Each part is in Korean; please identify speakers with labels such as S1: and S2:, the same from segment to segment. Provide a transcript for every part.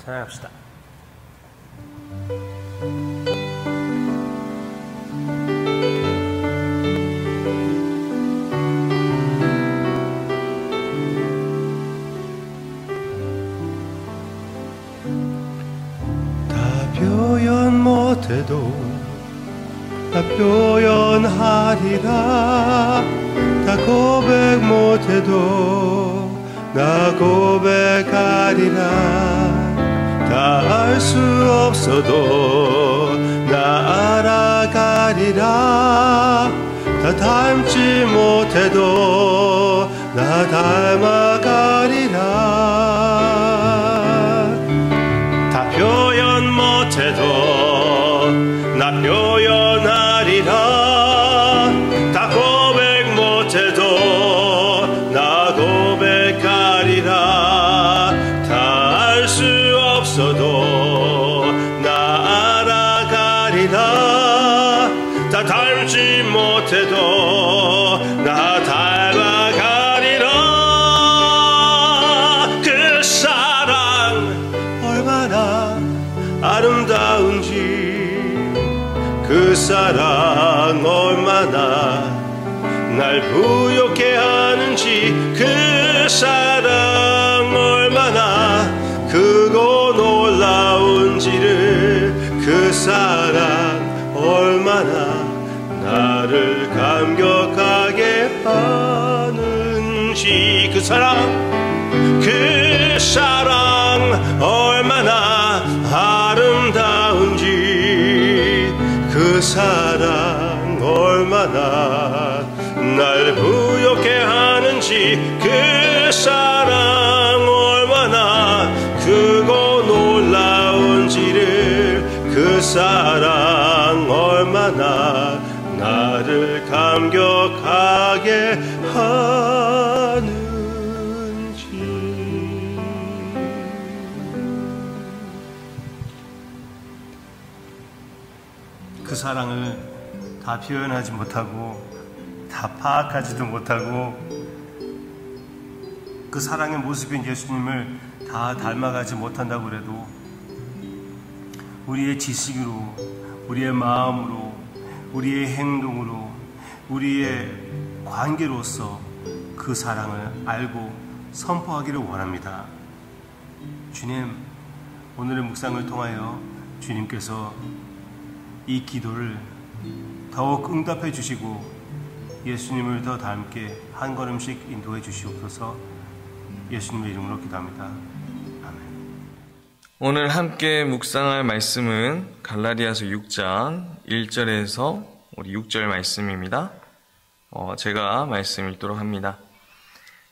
S1: 찬양합시다.
S2: 표현 못해도 다 표현하리라. 다 고백 못해도 나 고백하리라. 다 알 수 없어도 나 알아가리라. 다 닮지 못해도 나 닮아가리라. 다 표현 못해도 나 표현하리라. 다 고백 못해도 나 고백하리라. 다 알 수 없어도 나 알아가리라. 다 닮지 못해도 나 닮아가리라. 그 사랑 얼마나 아름다운지, 그 사랑 얼마나 날 부욕해 하는지, 그 사랑 얼마나 크고 놀라운지를, 그 사랑 얼마나 나를 감격하게 하는지, 그 사랑 얼마나 아름다운지, 그 사랑 얼마나 날 부욕해 하는지, 그 사랑 얼마나 크고 놀라운지를, 그 사랑 얼마나 나를 감격하게 하는지.
S1: 그 사랑을 다 표현하지 못하고 다 파악하지도 못하고 그 사랑의 모습인 예수님을 다 닮아가지 못한다고 그래도 우리의 지식으로, 우리의 마음으로, 우리의 행동으로, 우리의 관계로서 그 사랑을 알고 선포하기를 원합니다. 주님, 오늘의 묵상을 통하여 주님께서 이 기도를 더욱 응답해 주시고 예수님을 더 닮게 한 걸음씩 인도해 주시옵소서. 예수님의 이름으로 기도합니다. 아멘.
S3: 오늘 함께 묵상할 말씀은 갈라디아서 6장 1절에서 우리 6절 말씀입니다. 제가 말씀 읽도록 합니다.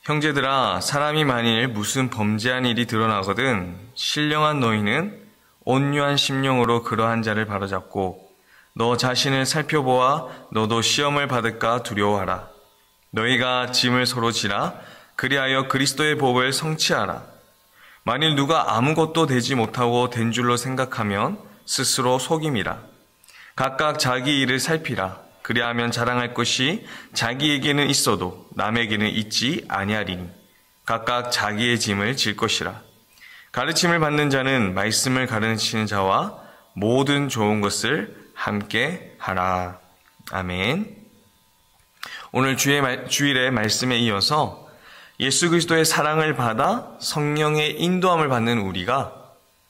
S3: 형제들아, 사람이 만일 무슨 범죄한 일이 드러나거든 신령한 너희는 온유한 심령으로 그러한 자를 바로잡고 너 자신을 살펴보아 너도 시험을 받을까 두려워하라. 너희가 짐을 서로 지라. 그리하여 그리스도의 복을 성취하라. 만일 누가 아무것도 되지 못하고 된 줄로 생각하면 스스로 속임이라. 각각 자기 일을 살피라. 그리하면 자랑할 것이 자기에게는 있어도 남에게는 있지 아니하리니 각각 자기의 짐을 질 것이라. 가르침을 받는 자는 말씀을 가르치는 자와 모든 좋은 것을 함께 하라. 아멘. 오늘 주일의 말씀에 이어서 예수 그리스도의 사랑을 받아 성령의 인도함을 받는 우리가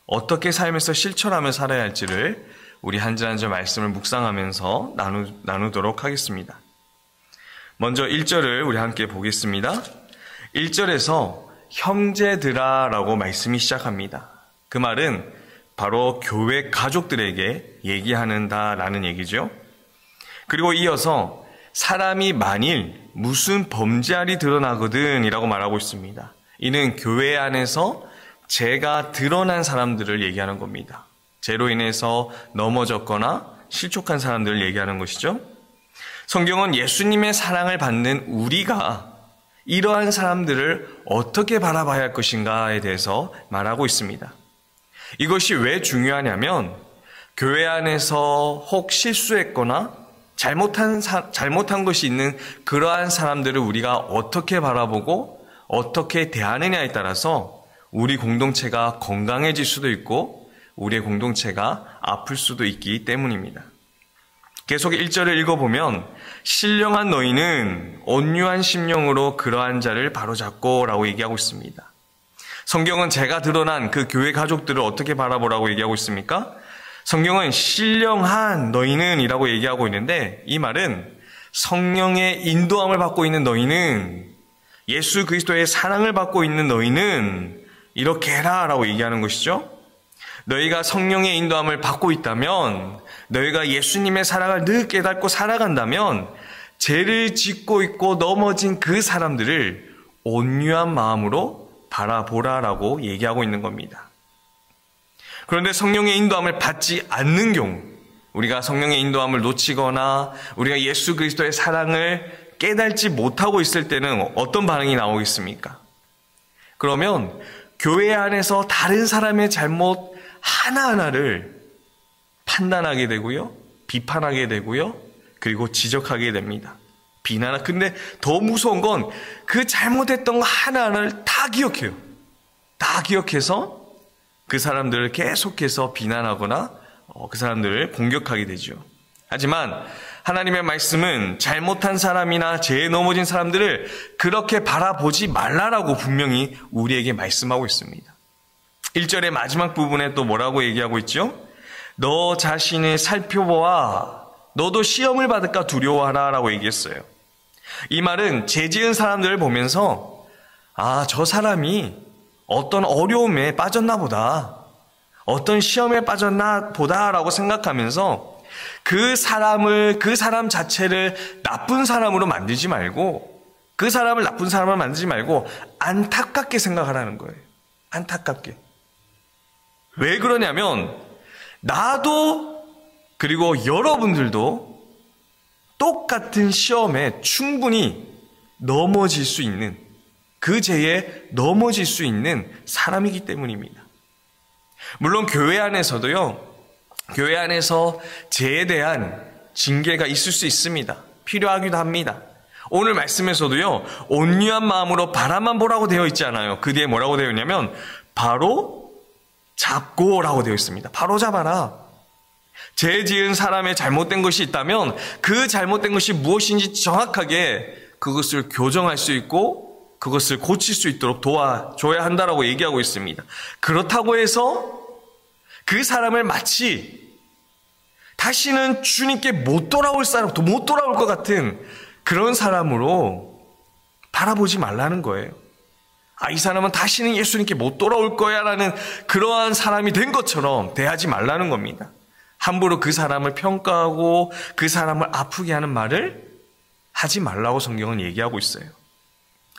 S3: 어떻게 삶에서 실천하며 살아야 할지를 우리 한 절 한 절 말씀을 묵상하면서 나누도록 하겠습니다. 먼저 1절을 우리 함께 보겠습니다. 1절에서 형제들아 라고 말씀이 시작합니다. 그 말은 바로 교회 가족들에게 얘기하는다라는 얘기죠. 그리고 이어서 사람이 만일 무슨 범죄알이 드러나거든 이라고 말하고 있습니다. 이는 교회 안에서 죄가 드러난 사람들을 얘기하는 겁니다. 죄로 인해서 넘어졌거나 실족한 사람들을 얘기하는 것이죠. 성경은 예수님의 사랑을 받는 우리가 이러한 사람들을 어떻게 바라봐야 할 것인가에 대해서 말하고 있습니다. 이것이 왜 중요하냐면 교회 안에서 혹 실수했거나 잘못한 것이 있는 그러한 사람들을 우리가 어떻게 바라보고 어떻게 대하느냐에 따라서 우리 공동체가 건강해질 수도 있고 우리의 공동체가 아플 수도 있기 때문입니다. 계속 1절을 읽어보면 신령한 너희는 온유한 심령으로 그러한 자를 바로잡고 라고 얘기하고 있습니다. 성경은 제가 드러난 그 교회 가족들을 어떻게 바라보라고 얘기하고 있습니까? 성경은 신령한 너희는 이라고 얘기하고 있는데 이 말은 성령의 인도함을 받고 있는 너희는, 예수 그리스도의 사랑을 받고 있는 너희는 이렇게 해라 라고 얘기하는 것이죠. 너희가 성령의 인도함을 받고 있다면, 너희가 예수님의 사랑을 늘 깨닫고 살아간다면 죄를 짓고 있고 넘어진 그 사람들을 온유한 마음으로 바라보라라고 얘기하고 있는 겁니다. 그런데 성령의 인도함을 받지 않는 경우, 우리가 성령의 인도함을 놓치거나 우리가 예수 그리스도의 사랑을 깨닫지 못하고 있을 때는 어떤 반응이 나오겠습니까? 그러면 교회 안에서 다른 사람의 잘못 하나하나를 판단하게 되고요, 비판하게 되고요, 그리고 지적하게 됩니다. 근데 더 무서운 건 그 잘못했던 거 하나하나를 다 기억해요. 다 기억해서 그 사람들을 계속해서 비난하거나 그 사람들을 공격하게 되죠. 하지만 하나님의 말씀은 잘못한 사람이나 죄에 넘어진 사람들을 그렇게 바라보지 말라라고 분명히 우리에게 말씀하고 있습니다. 1절의 마지막 부분에 또 뭐라고 얘기하고 있죠? 너 자신을 살펴보아 너도 시험을 받을까 두려워하라 라고 얘기했어요. 이 말은 죄 지은 사람들을 보면서 저 사람이 어떤 어려움에 빠졌나 보다, 어떤 시험에 빠졌나 보다 라고 생각하면서 그 사람 자체를 나쁜 사람으로 만들지 말고, 그 사람을 나쁜 사람으로 만들지 말고 안타깝게 생각하라는 거예요. 안타깝게. 왜 그러냐면 나도 그리고 여러분들도 똑같은 시험에 충분히 넘어질 수 있는, 그 죄에 넘어질 수 있는 사람이기 때문입니다. 물론 교회 안에서도요, 교회 안에서 죄에 대한 징계가 있을 수 있습니다. 필요하기도 합니다. 오늘 말씀에서도요, 온유한 마음으로 바라만 보라고 되어 있지 않아요. 그 뒤에 뭐라고 되어 있냐면 바로 잡고라고 되어 있습니다. 바로 잡아라. 죄 지은 사람의 잘못된 것이 있다면 그 잘못된 것이 무엇인지 정확하게 그것을 교정할 수 있고 그것을 고칠 수 있도록 도와줘야 한다라고 얘기하고 있습니다. 그렇다고 해서 그 사람을 마치 다시는 주님께 못 돌아올 것 같은 그런 사람으로 바라보지 말라는 거예요. 이 사람은 다시는 예수님께 못 돌아올 거야 라는 그러한 사람이 된 것처럼 대하지 말라는 겁니다. 함부로 그 사람을 평가하고 그 사람을 아프게 하는 말을 하지 말라고 성경은 얘기하고 있어요.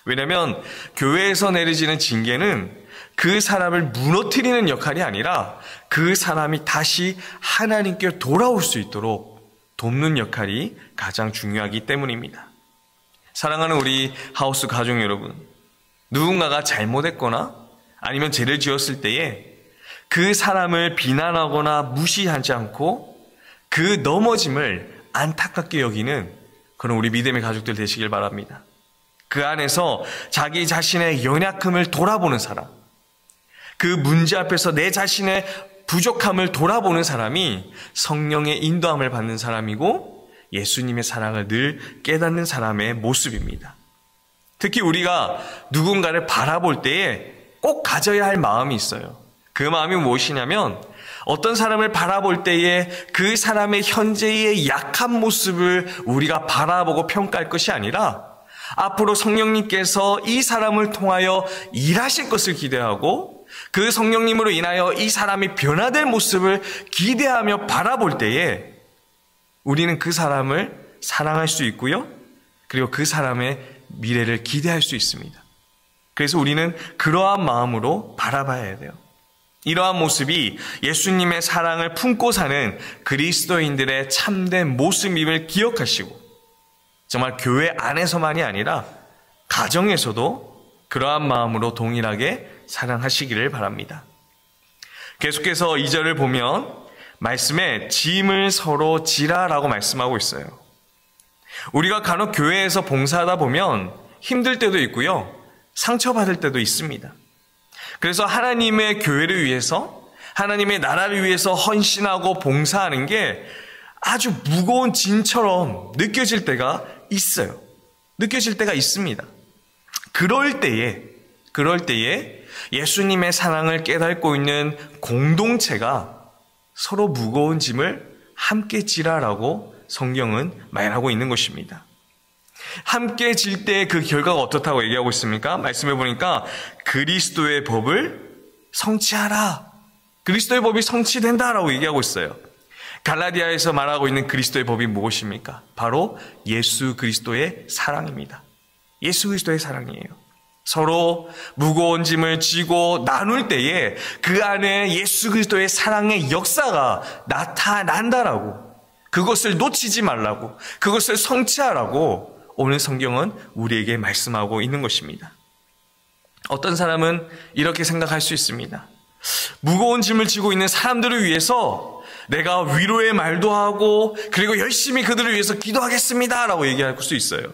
S3: 왜냐하면 교회에서 내려지는 징계는 그 사람을 무너뜨리는 역할이 아니라 그 사람이 다시 하나님께 돌아올 수 있도록 돕는 역할이 가장 중요하기 때문입니다. 사랑하는 우리 하우스 가족 여러분, 누군가가 잘못했거나 아니면 죄를 지었을 때에 그 사람을 비난하거나 무시하지 않고 그 넘어짐을 안타깝게 여기는 그런 우리 믿음의 가족들 되시길 바랍니다. 그 안에서 자기 자신의 연약함을 돌아보는 사람, 그 문제 앞에서 내 자신의 부족함을 돌아보는 사람이 성령의 인도함을 받는 사람이고 예수님의 사랑을 늘 깨닫는 사람의 모습입니다. 특히 우리가 누군가를 바라볼 때에 꼭 가져야 할 마음이 있어요. 그 마음이 무엇이냐면 어떤 사람을 바라볼 때에 그 사람의 현재의 약한 모습을 우리가 바라보고 평가할 것이 아니라 앞으로 성령님께서 이 사람을 통하여 일하실 것을 기대하고 그 성령님으로 인하여 이 사람이 변화될 모습을 기대하며 바라볼 때에 우리는 그 사람을 사랑할 수 있고요. 그리고 그 사람의 미래를 기대할 수 있습니다. 그래서 우리는 그러한 마음으로 바라봐야 돼요. 이러한 모습이 예수님의 사랑을 품고 사는 그리스도인들의 참된 모습임을 기억하시고 정말 교회 안에서만이 아니라 가정에서도 그러한 마음으로 동일하게 사랑하시기를 바랍니다. 계속해서 2절을 보면 말씀에 짐을 서로 지라라고 말씀하고 있어요. 우리가 간혹 교회에서 봉사하다 보면 힘들 때도 있고요, 상처받을 때도 있습니다. 그래서 하나님의 교회를 위해서, 하나님의 나라를 위해서 헌신하고 봉사하는 게 아주 무거운 짐처럼 느껴질 때가 있어요. 느껴질 때가 있습니다. 그럴 때에 예수님의 사랑을 깨닫고 있는 공동체가 서로 무거운 짐을 함께 지라라고 성경은 말하고 있는 것입니다. 함께 질 때 그 결과가 어떻다고 얘기하고 있습니까? 말씀해 보니까 그리스도의 법을 성취하라. 그리스도의 법이 성취된다라고 얘기하고 있어요. 갈라디아에서 말하고 있는 그리스도의 법이 무엇입니까? 바로 예수 그리스도의 사랑입니다. 예수 그리스도의 사랑이에요. 서로 무거운 짐을 지고 나눌 때에 그 안에 예수 그리스도의 사랑의 역사가 나타난다라고, 그것을 놓치지 말라고, 그것을 성취하라고 오늘 성경은 우리에게 말씀하고 있는 것입니다. 어떤 사람은 이렇게 생각할 수 있습니다. 무거운 짐을 지고 있는 사람들을 위해서 내가 위로의 말도 하고 그리고 열심히 그들을 위해서 기도하겠습니다 라고 얘기할 수 있어요.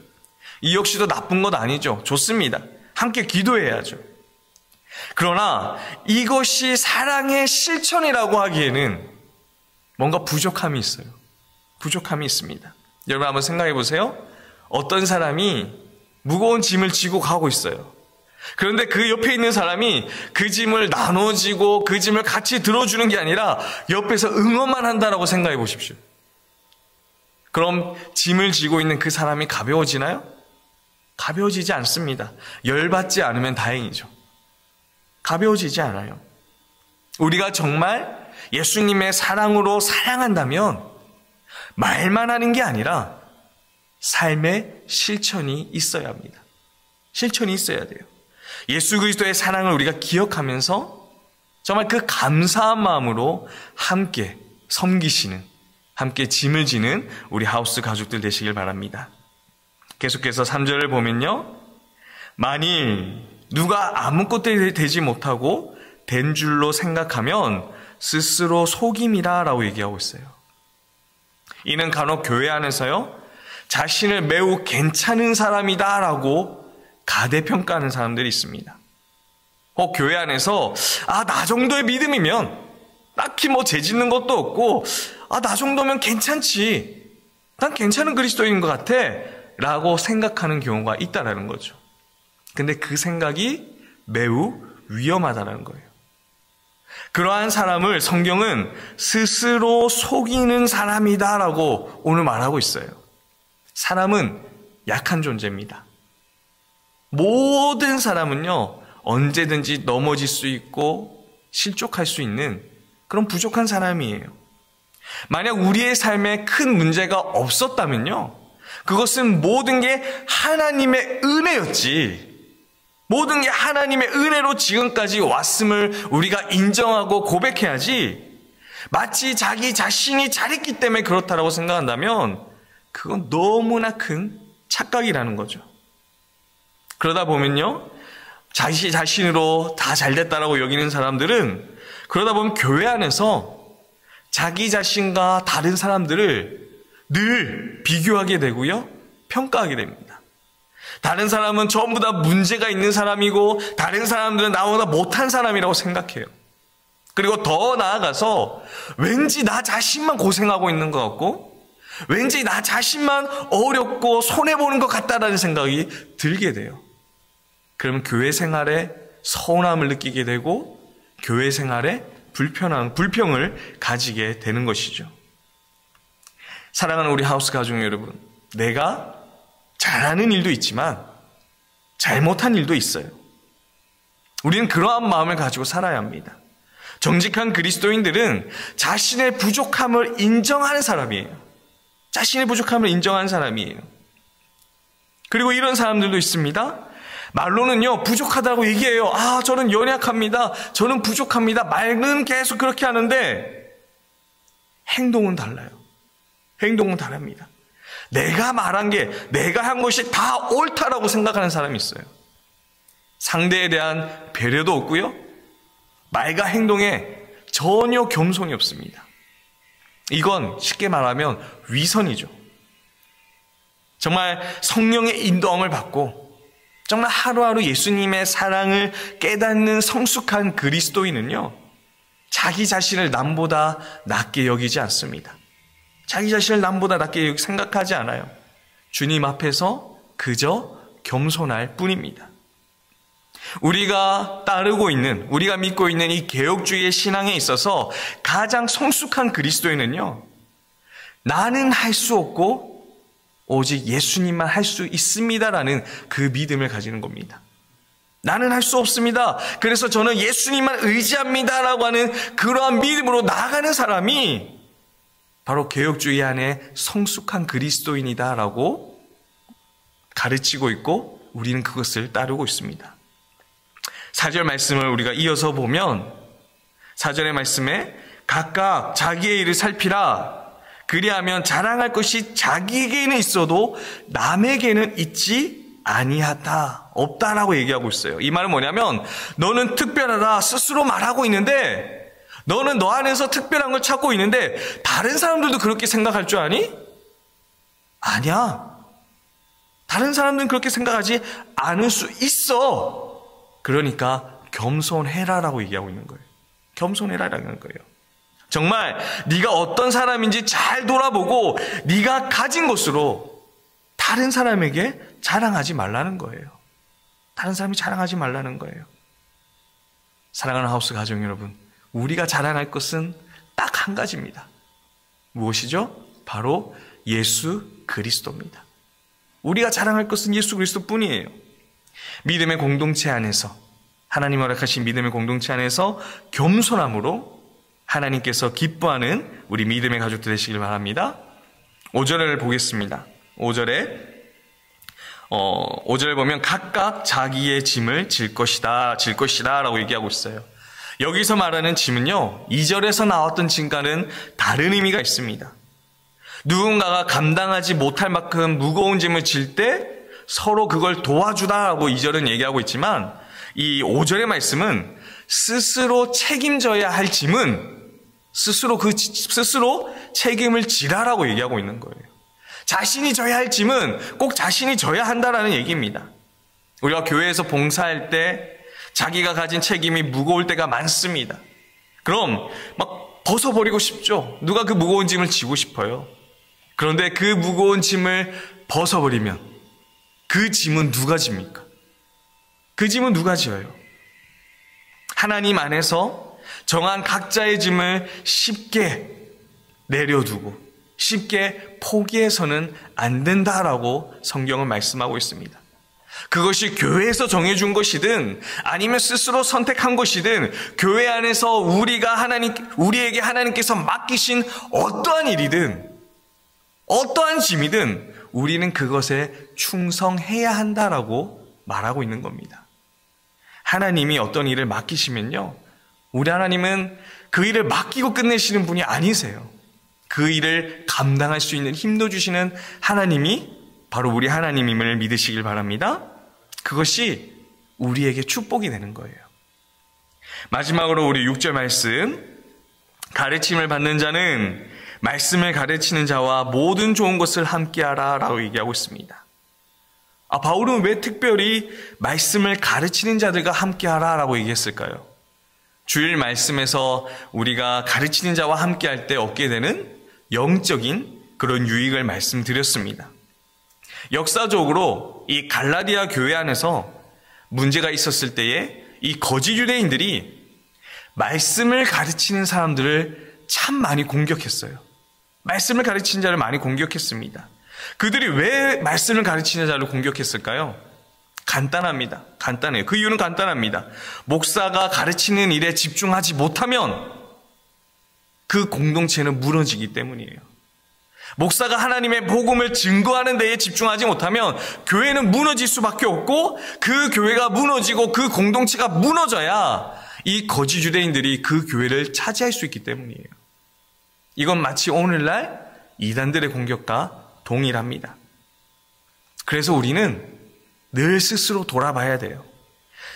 S3: 이 역시도 나쁜 것 아니죠. 좋습니다. 함께 기도해야죠. 그러나 이것이 사랑의 실천이라고 하기에는 뭔가 부족함이 있어요. 부족함이 있습니다. 여러분 한번 생각해 보세요. 어떤 사람이 무거운 짐을 지고 가고 있어요. 그런데 그 옆에 있는 사람이 그 짐을 나눠지고 그 짐을 같이 들어주는 게 아니라 옆에서 응원만 한다라고 생각해 보십시오. 그럼 짐을 지고 있는 그 사람이 가벼워지나요? 가벼워지지 않습니다. 열받지 않으면 다행이죠. 가벼워지지 않아요. 우리가 정말 예수님의 사랑으로 사랑한다면 말만 하는 게 아니라 삶의 실천이 있어야 합니다. 실천이 있어야 돼요. 예수 그리스도의 사랑을 우리가 기억하면서 정말 그 감사한 마음으로 함께 섬기시는, 함께 짐을 지는 우리 하우스 가족들 되시길 바랍니다. 계속해서 3절을 보면요. 만일 누가 아무것도 되지 못하고 된 줄로 생각하면 스스로 속임이라 라고 얘기하고 있어요. 이는 간혹 교회 안에서요, 자신을 매우 괜찮은 사람이다 라고 가대평가하는 사람들이 있습니다. 교회 안에서 나 정도의 믿음이면 딱히 죄 짓는 것도 없고 나 정도면 괜찮지, 난 괜찮은 그리스도인 것 같아 라고 생각하는 경우가 있다라는 거죠. 근데 그 생각이 매우 위험하다는 거예요. 그러한 사람을 성경은 스스로 속이는 사람이다 라고 오늘 말하고 있어요. 사람은 약한 존재입니다. 모든 사람은요, 언제든지 넘어질 수 있고 실족할 수 있는 그런 부족한 사람이에요. 만약 우리의 삶에 큰 문제가 없었다면요, 그것은 모든 게 하나님의 은혜였지, 모든 게 하나님의 은혜로 지금까지 왔음을 우리가 인정하고 고백해야지, 마치 자기 자신이 잘했기 때문에 그렇다라고 생각한다면 그건 너무나 큰 착각이라는 거죠. 그러다 보면요, 자기 자신으로 다 잘됐다라고 여기는 사람들은 그러다 보면 교회 안에서 자기 자신과 다른 사람들을 늘 비교하게 되고요, 평가하게 됩니다. 다른 사람은 전부 다 문제가 있는 사람이고 다른 사람들은 나보다 못한 사람이라고 생각해요. 그리고 더 나아가서 왠지 나 자신만 고생하고 있는 것 같고 왠지 나 자신만 어렵고 손해보는 것 같다라는 생각이 들게 돼요. 그러면 교회 생활에 서운함을 느끼게 되고 교회 생활에 불평을 가지게 되는 것이죠. 사랑하는 우리 하우스 가족 여러분, 내가 잘하는 일도 있지만 잘못한 일도 있어요. 우리는 그러한 마음을 가지고 살아야 합니다. 정직한 그리스도인들은 자신의 부족함을 인정하는 사람이에요. 자신의 부족함을 인정하는 사람이에요. 그리고 이런 사람들도 있습니다. 말로는요, 부족하다고 얘기해요. 저는 연약합니다. 저는 부족합니다. 말은 계속 그렇게 하는데 행동은 달라요. 행동은 다릅니다. 내가 말한 게, 내가 한 것이 다 옳다라고 생각하는 사람이 있어요. 상대에 대한 배려도 없고요, 말과 행동에 전혀 겸손이 없습니다. 이건 쉽게 말하면 위선이죠. 정말 성령의 인도함을 받고 정말 하루하루 예수님의 사랑을 깨닫는 성숙한 그리스도인은요, 자기 자신을 남보다 낮게 여기지 않습니다. 자기 자신을 남보다 낮게 생각하지 않아요. 주님 앞에서 그저 겸손할 뿐입니다. 우리가 따르고 있는, 우리가 믿고 있는 이 개혁주의의 신앙에 있어서 가장 성숙한 그리스도인은요, 나는 할 수 없고 오직 예수님만 할 수 있습니다라는 그 믿음을 가지는 겁니다. 나는 할 수 없습니다. 그래서 저는 예수님만 의지합니다라고 하는 그러한 믿음으로 나아가는 사람이 바로 개혁주의 안에 성숙한 그리스도인이다라고 가르치고 있고 우리는 그것을 따르고 있습니다. 4절 말씀을 우리가 이어서 보면 4절의 말씀에 각각 자기의 일을 살피라. 그리하면 자랑할 것이 자기에게는 있어도 남에게는 있지 아니하다, 없다라고 얘기하고 있어요. 이 말은 뭐냐면 너는 특별하다 스스로 말하고 있는데, 너는 너 안에서 특별한 걸 찾고 있는데 다른 사람들도 그렇게 생각할 줄 아니? 아니야. 다른 사람들은 그렇게 생각하지 않을 수 있어. 그러니까 겸손해라라고 얘기하고 있는 거예요. 겸손해라라는 거예요. 정말 네가 어떤 사람인지 잘 돌아보고 네가 가진 것으로 다른 사람에게 자랑하지 말라는 거예요. 다른 사람이 자랑하지 말라는 거예요. 사랑하는 하우스 가족 여러분, 우리가 자랑할 것은 딱 한 가지입니다. 무엇이죠? 바로 예수 그리스도입니다. 우리가 자랑할 것은 예수 그리스도뿐이에요. 믿음의 공동체 안에서, 하나님 허락하신 믿음의 공동체 안에서 겸손함으로 하나님께서 기뻐하는 우리 믿음의 가족들 되시길 바랍니다. 5절을 보겠습니다. 5절을 보면 각각 자기의 짐을 질 것이다 라고 얘기하고 있어요. 여기서 말하는 짐은요, 2절에서 나왔던 짐과는 다른 의미가 있습니다. 누군가가 감당하지 못할 만큼 무거운 짐을 질 때 서로 그걸 도와주다라고 2절은 얘기하고 있지만, 이 5절의 말씀은 스스로 책임져야 할 짐은 스스로 책임을 지라라고 얘기하고 있는 거예요. 자신이 져야 할 짐은 꼭 자신이 져야 한다라는 얘기입니다. 우리가 교회에서 봉사할 때 자기가 가진 책임이 무거울 때가 많습니다. 그럼 막 벗어버리고 싶죠. 누가 그 무거운 짐을 지고 싶어요. 그런데 그 무거운 짐을 벗어버리면 그 짐은 누가 집니까? 그 짐은 누가 지어요? 하나님 안에서 정한 각자의 짐을 쉽게 내려두고 쉽게 포기해서는 안 된다라고 성경은 말씀하고 있습니다. 그것이 교회에서 정해준 것이든 아니면 스스로 선택한 것이든 교회 안에서 우리에게 하나님께서 맡기신 어떠한 일이든 어떠한 짐이든 우리는 그것에 충성해야 한다라고 말하고 있는 겁니다. 하나님이 어떤 일을 맡기시면요, 우리 하나님은 그 일을 맡기고 끝내시는 분이 아니세요. 그 일을 감당할 수 있는 힘도 주시는 하나님이 바로 우리 하나님임을 믿으시길 바랍니다. 그것이 우리에게 축복이 되는 거예요. 마지막으로 우리 6절 말씀, 가르침을 받는 자는 말씀을 가르치는 자와 모든 좋은 것을 함께하라 라고 얘기하고 있습니다. 바울은 왜 특별히 말씀을 가르치는 자들과 함께하라 라고 얘기했을까요? 주일 말씀에서 우리가 가르치는 자와 함께할 때 얻게 되는 영적인 그런 유익을 말씀드렸습니다. 역사적으로 이 갈라디아 교회 안에서 문제가 있었을 때에 이 거짓 유대인들이 말씀을 가르치는 사람들을 참 많이 공격했어요. 말씀을 가르치는 자를 많이 공격했습니다. 그들이 왜 말씀을 가르치는 자를 공격했을까요? 간단합니다. 간단해요. 그 이유는 간단합니다. 목사가 가르치는 일에 집중하지 못하면 그 공동체는 무너지기 때문이에요. 목사가 하나님의 복음을 증거하는 데에 집중하지 못하면 교회는 무너질 수밖에 없고, 그 교회가 무너지고 그 공동체가 무너져야 이 거짓 유대인들이 그 교회를 차지할 수 있기 때문이에요. 이건 마치 오늘날 이단들의 공격과 동일합니다. 그래서 우리는 늘 스스로 돌아봐야 돼요.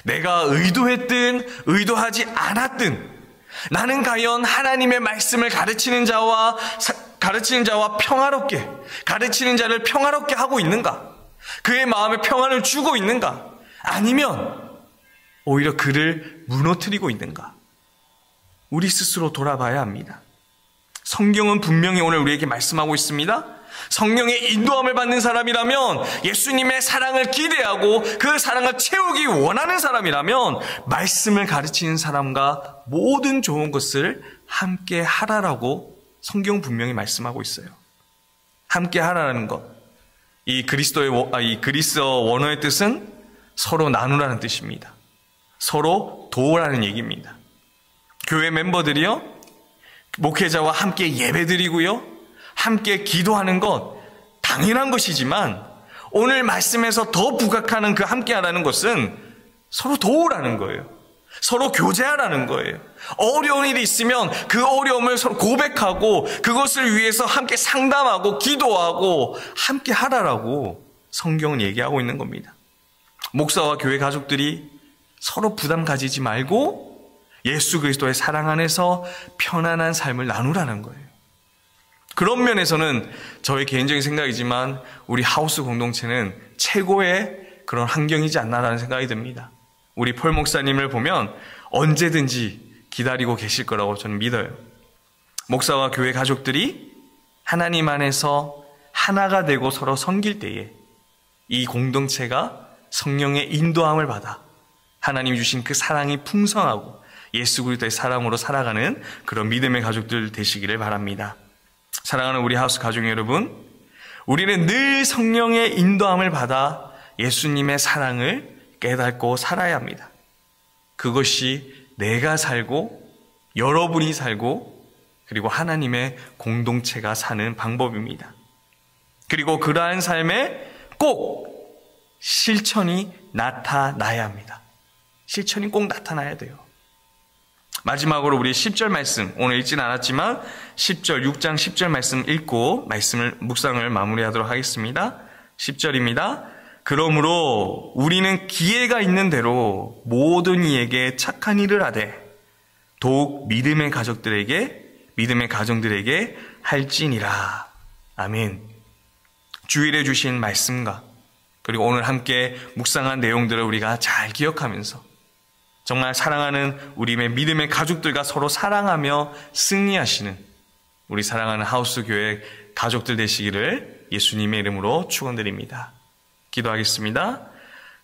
S3: 내가 의도했든 의도하지 않았든 나는 과연 하나님의 말씀을 가르치는 자와 평화롭게, 가르치는 자를 평화롭게 하고 있는가? 그의 마음에 평안을 주고 있는가? 아니면 오히려 그를 무너뜨리고 있는가? 우리 스스로 돌아봐야 합니다. 성경은 분명히 오늘 우리에게 말씀하고 있습니다. 성령의 인도함을 받는 사람이라면, 예수님의 사랑을 기대하고 그 사랑을 채우기 원하는 사람이라면 말씀을 가르치는 사람과 모든 좋은 것을 함께 하라라고 성경 분명히 말씀하고 있어요. 함께 하라라는 것, 이 그리스어 원어의 뜻은 서로 나누라는 뜻입니다. 서로 도우라는 얘기입니다. 교회 멤버들이요, 목회자와 함께 예배드리고요, 함께 기도하는 것 당연한 것이지만, 오늘 말씀에서 더 부각하는 그 함께하라는 것은 서로 도우라는 거예요. 서로 교제하라는 거예요. 어려운 일이 있으면 그 어려움을 서로 고백하고 그것을 위해서 함께 상담하고 기도하고 함께 하라라고 성경은 얘기하고 있는 겁니다. 목사와 교회 가족들이 서로 부담 가지지 말고 예수 그리스도의 사랑 안에서 편안한 삶을 나누라는 거예요. 그런 면에서는 저의 개인적인 생각이지만 우리 하우스 공동체는 최고의 그런 환경이지 않나라는 생각이 듭니다. 우리 폴 목사님을 보면 언제든지 기다리고 계실 거라고 저는 믿어요. 목사와 교회 가족들이 하나님 안에서 하나가 되고 서로 섬길 때에 이 공동체가 성령의 인도함을 받아 하나님이 주신 그 사랑이 풍성하고 예수 그리스도의 사랑으로 살아가는 그런 믿음의 가족들 되시기를 바랍니다. 사랑하는 우리 하우스 가족 여러분, 우리는 늘 성령의 인도함을 받아 예수님의 사랑을 깨닫고 살아야 합니다. 그것이 내가 살고 여러분이 살고 그리고 하나님의 공동체가 사는 방법입니다. 그리고 그러한 삶에 꼭 실천이 나타나야 합니다. 실천이 꼭 나타나야 돼요. 마지막으로 우리 10절 말씀, 오늘 읽진 않았지만 10절, 6장 10절 말씀 읽고 묵상을 마무리하도록 하겠습니다. 10절입니다. 그러므로 우리는 기회가 있는 대로 모든 이에게 착한 일을 하되 더욱 믿음의 가정들에게 할지니라. 아멘. 주일에 주신 말씀과 그리고 오늘 함께 묵상한 내용들을 우리가 잘 기억하면서 정말 사랑하는 우리의 믿음의 가족들과 서로 사랑하며 승리하시는 우리 사랑하는 하우스 교회 가족들 되시기를 예수님의 이름으로 축원드립니다. 기도하겠습니다.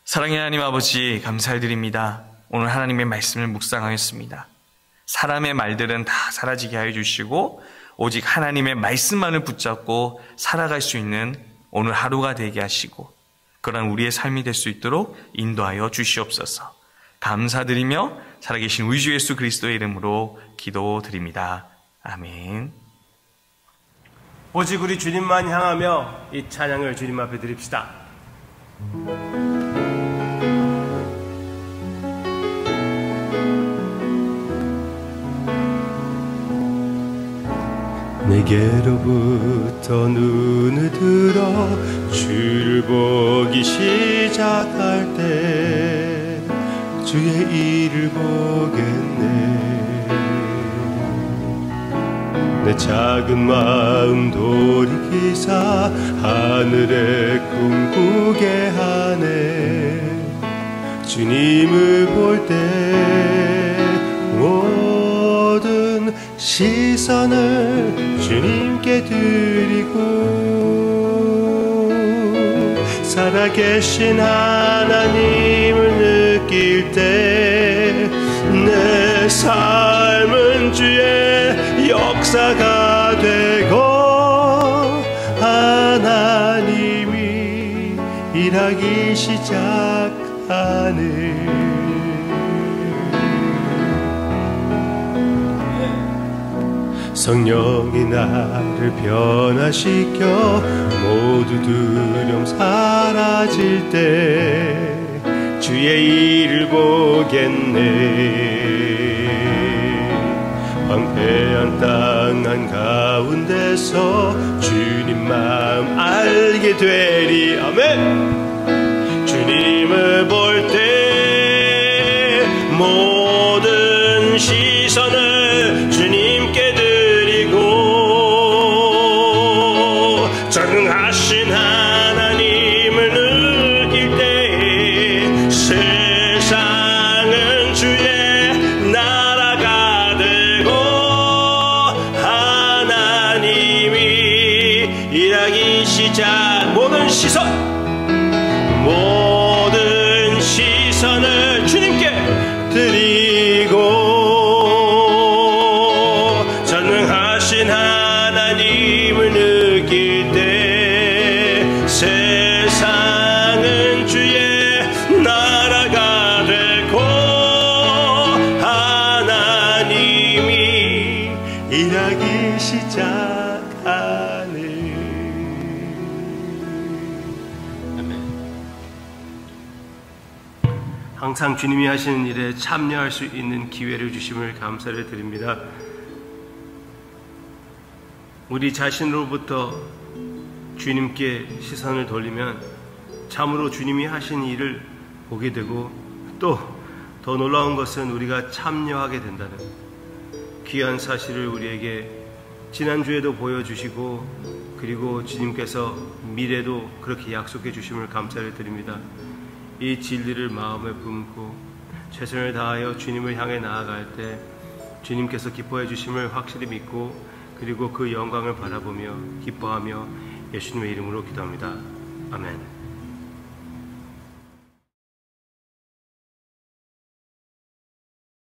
S3: 사랑의 하나님 아버지, 감사드립니다. 오늘 하나님의 말씀을 묵상하였습니다. 사람의 말들은 다 사라지게 하여 주시고 오직 하나님의 말씀만을 붙잡고 살아갈 수 있는 오늘 하루가 되게 하시고 그런 우리의 삶이 될 수 있도록 인도하여 주시옵소서. 감사드리며 살아계신 우리 주 예수 그리스도의 이름으로 기도드립니다. 아멘.
S1: 오직 우리 주님만 향하며 이 찬양을 주님 앞에 드립시다.
S2: 내게로부터 눈을 들어 주를 보기 시작할 때 주의 일을 보겠네. 내 작은 마음 돌이키사 하늘의 꿈 꾸게 하네. 주님을 볼 때 모든 시선을 주님께 드리고 살아계신 하나님을 느낄 때 내 삶은 주의 역사가 되고 하나님이 일하기 시작하는 성령이 나를 변화시켜 모두 두려움 사라질 때 주의 일을 보겠네. 황폐한 땅 한가운데서 주님 마음 알게 되리. 아멘. 주님을 볼 때 모든 시선을 주님께 드리고 전능하신 하나님을 느낄 때에 시작 모든 시선을 주님께 드리고 전능하신 하나님을 느낄 때 세상은 주의 나라가 되고 하나님이 일하기 시작하네.
S1: 항상 주님이 하시는 일에 참여할 수 있는 기회를 주심을 감사를 드립니다. 우리 자신으로부터 주님께 시선을 돌리면 참으로 주님이 하신 일을 보게 되고, 또 더 놀라운 것은 우리가 참여하게 된다는 귀한 사실을 우리에게 지난주에도 보여주시고, 그리고 주님께서 미래도 그렇게 약속해 주심을 감사를 드립니다. 이 진리를 마음에 품고 최선을 다하여 주님을 향해 나아갈 때 주님께서 기뻐해 주심을 확실히 믿고, 그리고 그 영광을 바라보며 기뻐하며 예수님의 이름으로 기도합니다. 아멘.